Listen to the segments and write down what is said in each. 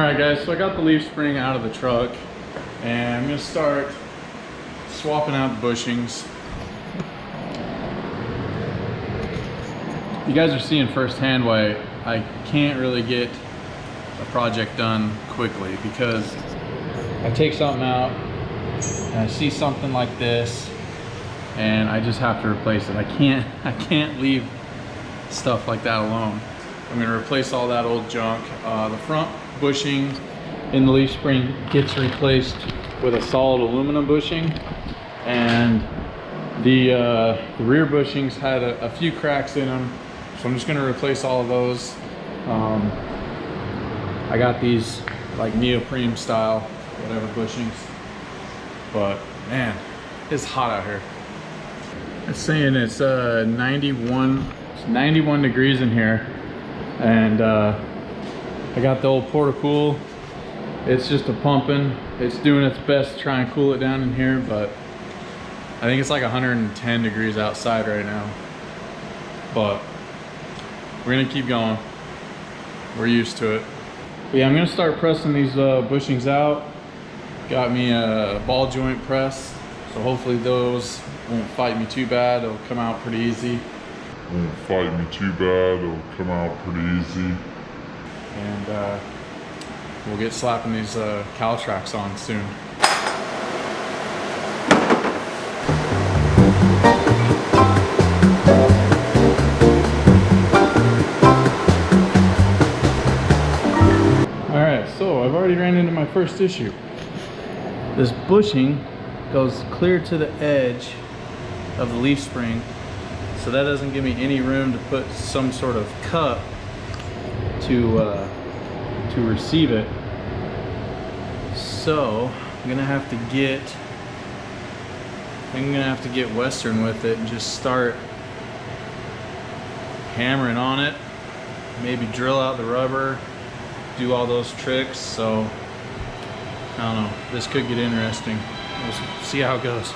Alright guys, so I got the leaf spring out of the truck and I'm going to start swapping out the bushings. You guys are seeing firsthand why I can't really get a project done quickly, because I take something out and I see something like this and I just have to replace it. I can't leave stuff like that alone. I'm going to replace all that old junk. The front bushing in the leaf spring gets replaced with a solid aluminum bushing, and the rear bushings had a few cracks in them, so I'm just going to replace all of those. I got these like neoprene style whatever bushings, but man, it's hot out here. It's saying it's 91 degrees in here, and I got the old porta-cool. It's just a pumping. It's doing its best to try and cool it down in here, but I think it's like 110 degrees outside right now. But we're gonna keep going. We're used to it. But yeah, I'm gonna start pressing these bushings out. Got me a ball joint press, so hopefully those won't fight me too bad. It'll come out pretty easy. And we'll get slapping these Caltracs on soon. Alright, so I've already ran into my first issue. This bushing goes clear to the edge of the leaf spring, so that doesn't give me any room to put some sort of cup to receive it. So I'm gonna have to get Western with it and just start hammering on it, maybe drill out the rubber, do all those tricks. So I don't know, this could get interesting. We'll see how it goes.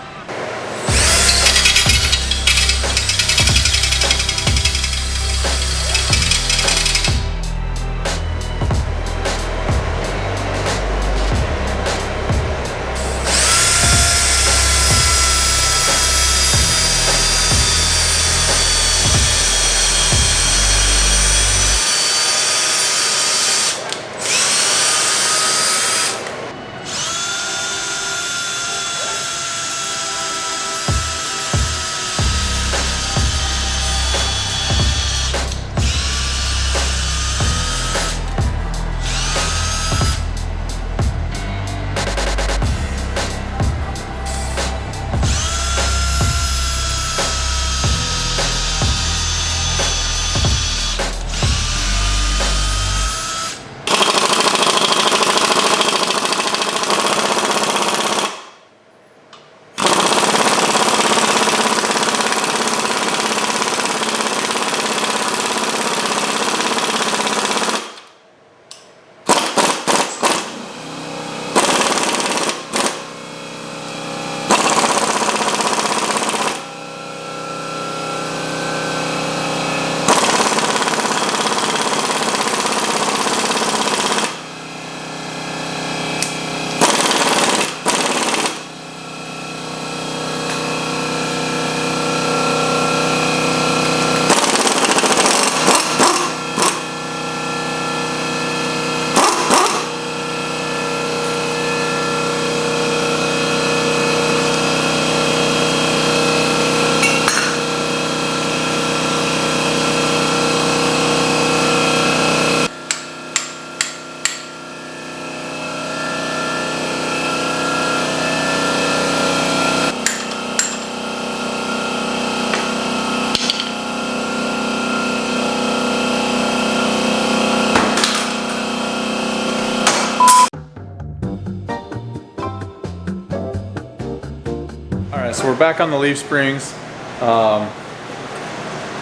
So we're back on the leaf springs. I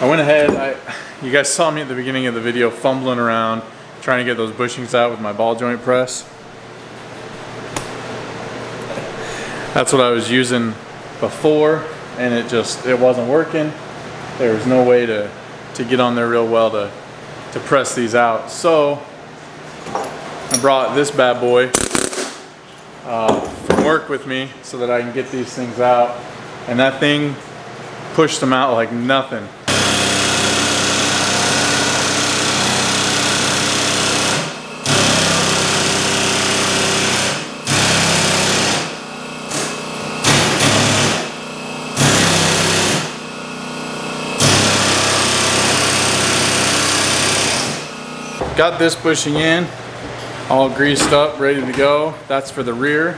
went ahead, you guys saw me at the beginning of the video fumbling around trying to get those bushings out with my ball joint press. That's what I was using before, and it wasn't working. There was no way to get on there real well to press these out. So I brought this bad boy from work with me so that I can get these things out. And that thing pushed them out like nothing. Got this bushing in, all greased up, ready to go. That's for the rear.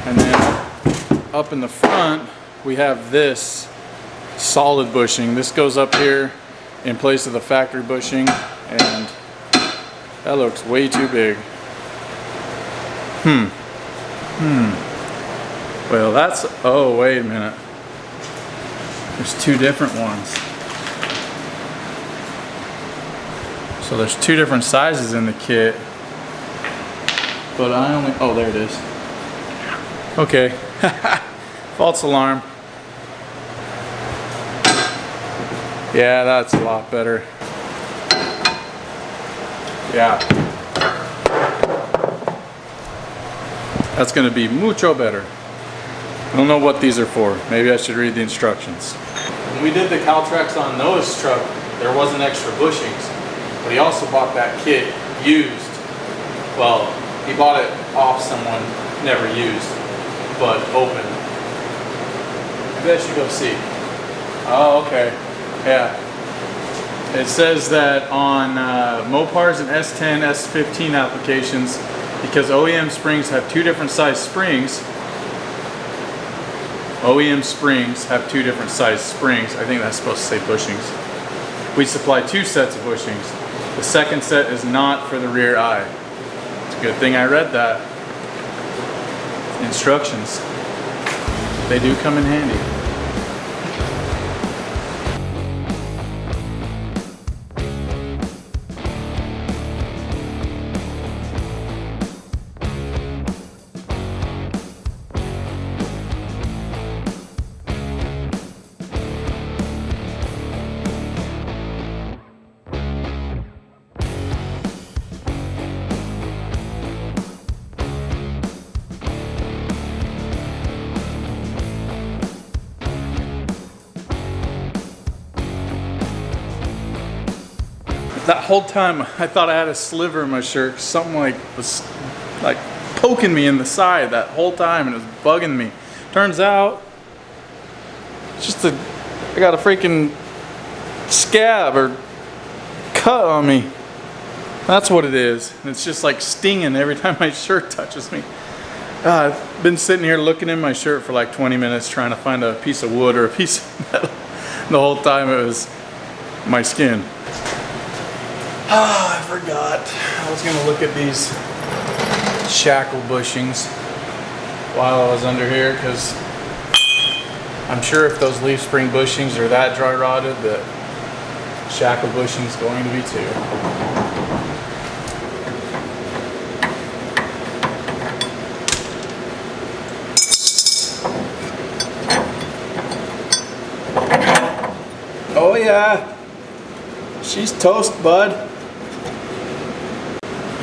And then up in the front, we have this solid bushing. This goes up here in place of the factory bushing, and that looks way too big. Well, that's, oh, wait a minute. There's two different ones. So there's two different sizes in the kit, but I only, oh, there it is. Okay, false alarm. Yeah, that's a lot better. Yeah. That's gonna be mucho better. I don't know what these are for. Maybe I should read the instructions. When we did the Caltracs on Noah's truck, there wasn't extra bushings. But he also bought that kit used. Well, he bought it off someone, never used, but open. Maybe I should go see. Oh, okay. Yeah. It says that on Mopar's and S10, S15 applications, because OEM springs have two different size springs, OEM springs have two different size springs. I think that's supposed to say bushings. We supply two sets of bushings. The second set is not for the rear eye. It's a good thing I read that. Instructions. They do come in handy. That whole time I thought I had a sliver in my shirt. Something was poking me in the side that whole time, and it was bugging me. Turns out it's just I got a freaking scab or cut on me. That's what it is. And it's just like stinging every time my shirt touches me. I've been sitting here looking in my shirt for like 20 minutes trying to find a piece of wood or a piece of metal. The whole time it was my skin. I forgot. I was gonna look at these shackle bushings while I was under here, because I'm sure if those leaf spring bushings are that dry rotted, that shackle bushing's going to be too. Oh yeah, she's toast, bud.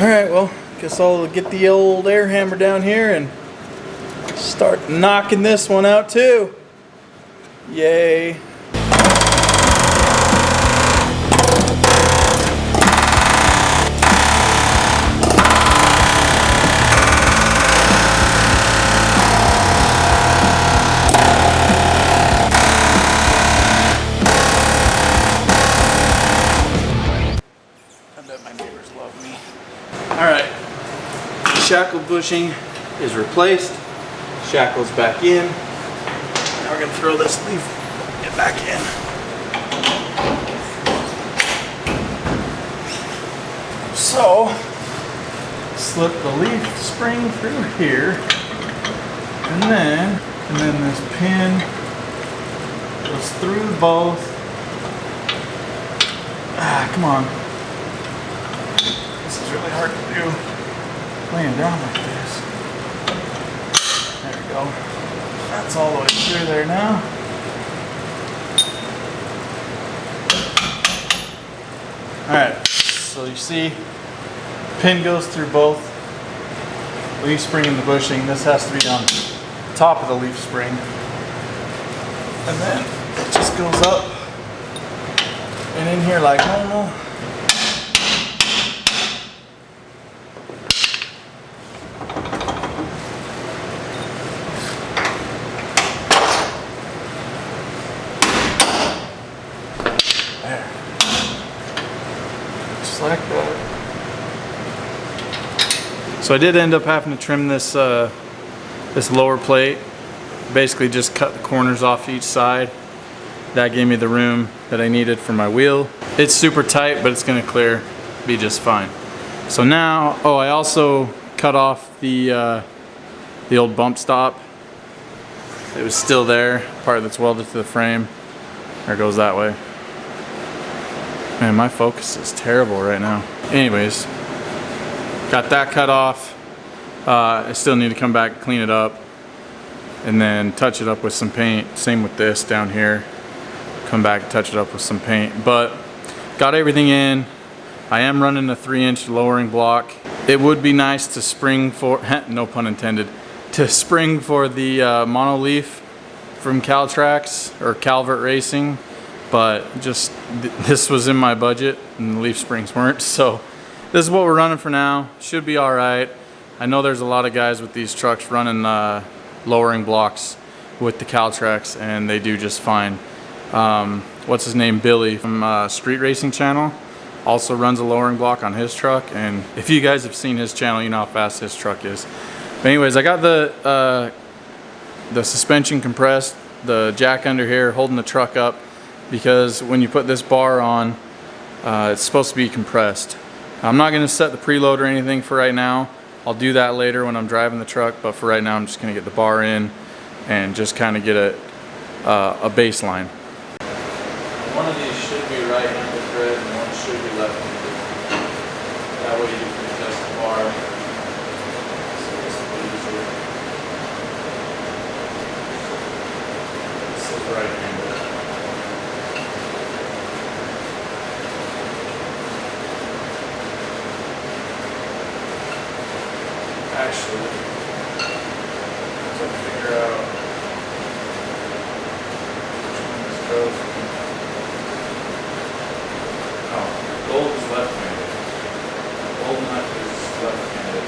Alright, well, guess I'll get the old air hammer down here and start knocking this one out too. Yay. Alright, shackle bushing is replaced, shackles back in. Now we're going to throw this leaf back in. So, slip the leaf spring through here, and then this pin goes through both. Come on. This is really hard to do laying down like this. There we go. That's all the way through there now. Alright, so you see pin goes through both leaf spring and the bushing. This has to be on top of the leaf spring. And then it just goes up and in here like normal. There. Just like that. So I did end up having to trim this this lower plate. Basically just cut the corners off each side. That gave me the room that I needed for my wheel. It's super tight, but it's gonna be just fine. So now, oh, I also cut off the old bump stop. It was still there, part that's welded to the frame. There it goes that way. Man, my focus is terrible right now. Anyways, got that cut off. I still need to come back and clean it up and then touch it up with some paint. Same with this down here. Come back and touch it up with some paint. But got everything in. I am running a 3-inch lowering block. It would be nice to spring for, no pun intended, to spring for the monoleaf from Caltracs or Calvert Racing, but just this was in my budget and the leaf springs weren't, so this is what we're running for now. Should be all right. I know there's a lot of guys with these trucks running lowering blocks with the Caltracs and they do just fine. What's his name? Billy from Street Racing Channel also runs a lowering block on his truck, and if you guys have seen his channel, you know how fast his truck is. But anyways, I got the suspension compressed, the jack under here holding the truck up, because when you put this bar on, it's supposed to be compressed. I'm not going to set the preload or anything for right now. I'll do that later when I'm driving the truck, but for right now I'm just going to get the bar in and just kind of get a baseline. One of these should be right-handed thread and one should be left-handed. That way you can adjust the bar. So it's a little easier. This is right-handed. Actually, to figure out which one this goes. Oh, gold is left-handed. Gold nut is left-handed.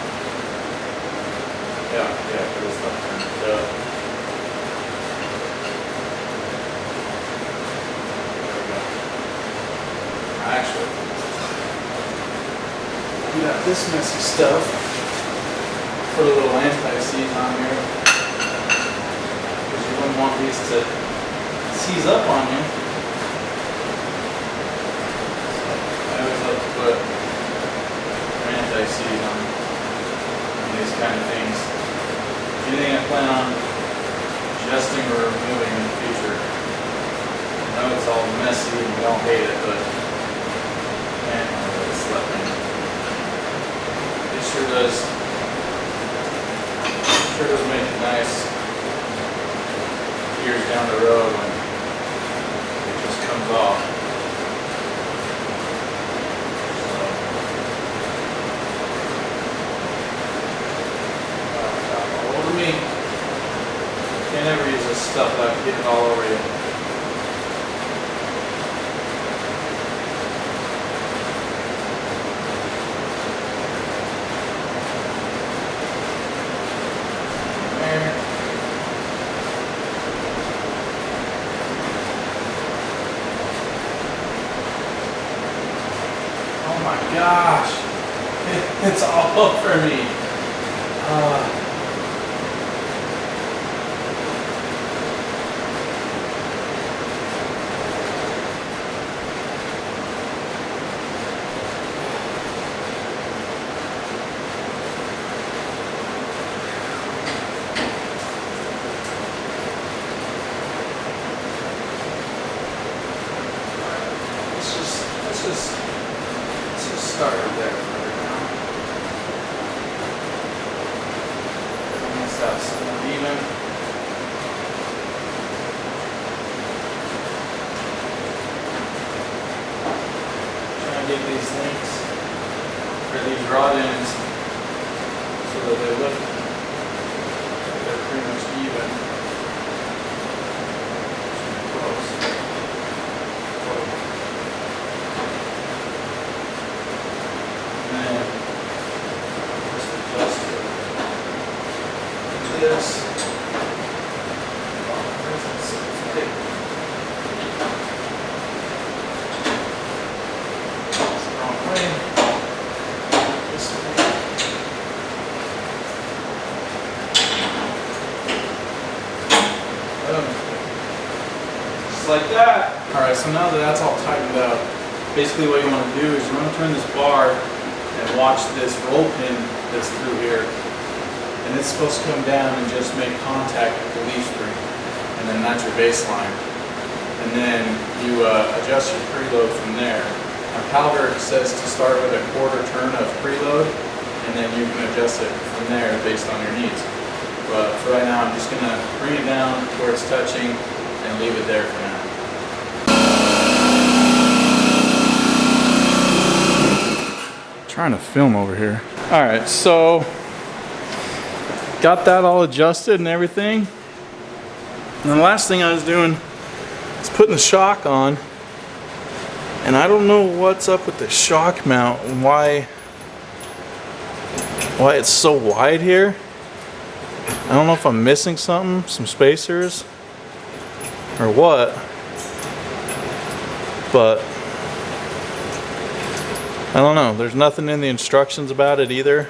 Yeah, it is left-handed. There we go. Actually, we got this messy stuff. Put a little anti-seize on here because you wouldn't want these to seize up on you. So I always like to put anti-seize on these kind of things. Anything I plan on adjusting or removing in the future. I know it's all messy and we don't hate it, but man, it's left-handed. It sure does. Sure does make it nice years down the road when it just comes off. So, all over me. Can't ever use this stuff without getting it all over you. Oh my gosh, it's all over me. Let's just start right there for right now. Almost out somewhat even. Try and get these links are these rod ends so that they look like they're pretty much even. Close. And then just adjust it to this. Like that. Alright, so now that that's all tightened up, basically what you want to do is you want to turn this bar and watch this roll pin that's through here. And it's supposed to come down and just make contact with the leaf spring. And then that's your baseline. And then you adjust your preload from there. Now Calvert says to start with a quarter turn of preload, and then you can adjust it from there based on your needs. But for right now, I'm just going to bring it down where it's touching and leave it there for now. Trying to film over here. All right, so got that all adjusted and everything. And the last thing I was doing is putting the shock on. And I don't know what's up with the shock mount and why it's so wide here. I don't know if I'm missing something, some spacers or what, but I don't know. There's nothing in the instructions about it either.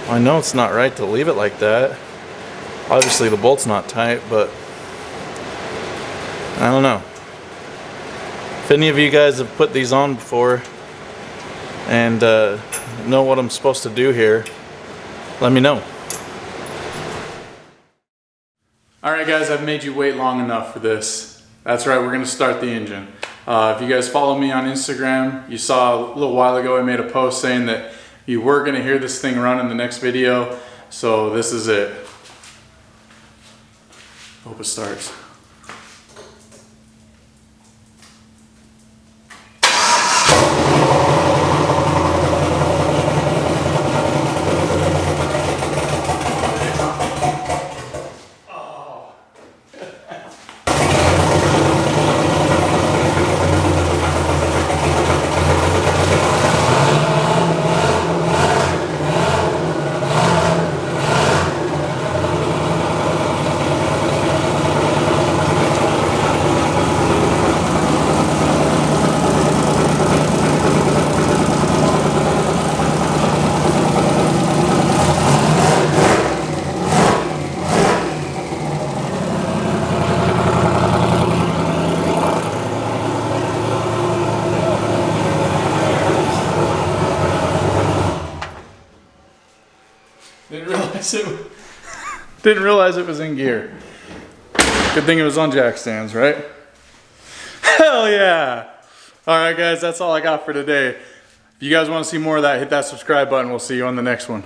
I know it's not right to leave it like that. Obviously the bolt's not tight, but I don't know. If any of you guys have put these on before and know what I'm supposed to do here, let me know. Alright guys, I've made you wait long enough for this. That's right, we're going to start the engine. If you guys follow me on Instagram, you saw a little while ago I made a post saying that you were going to hear this thing run in the next video. So this is it. Hope it starts. Didn't realize it was in gear. Good thing it was on jack stands, right? Hell yeah! Alright guys, that's all I got for today. If you guys want to see more of that, hit that subscribe button. We'll see you on the next one.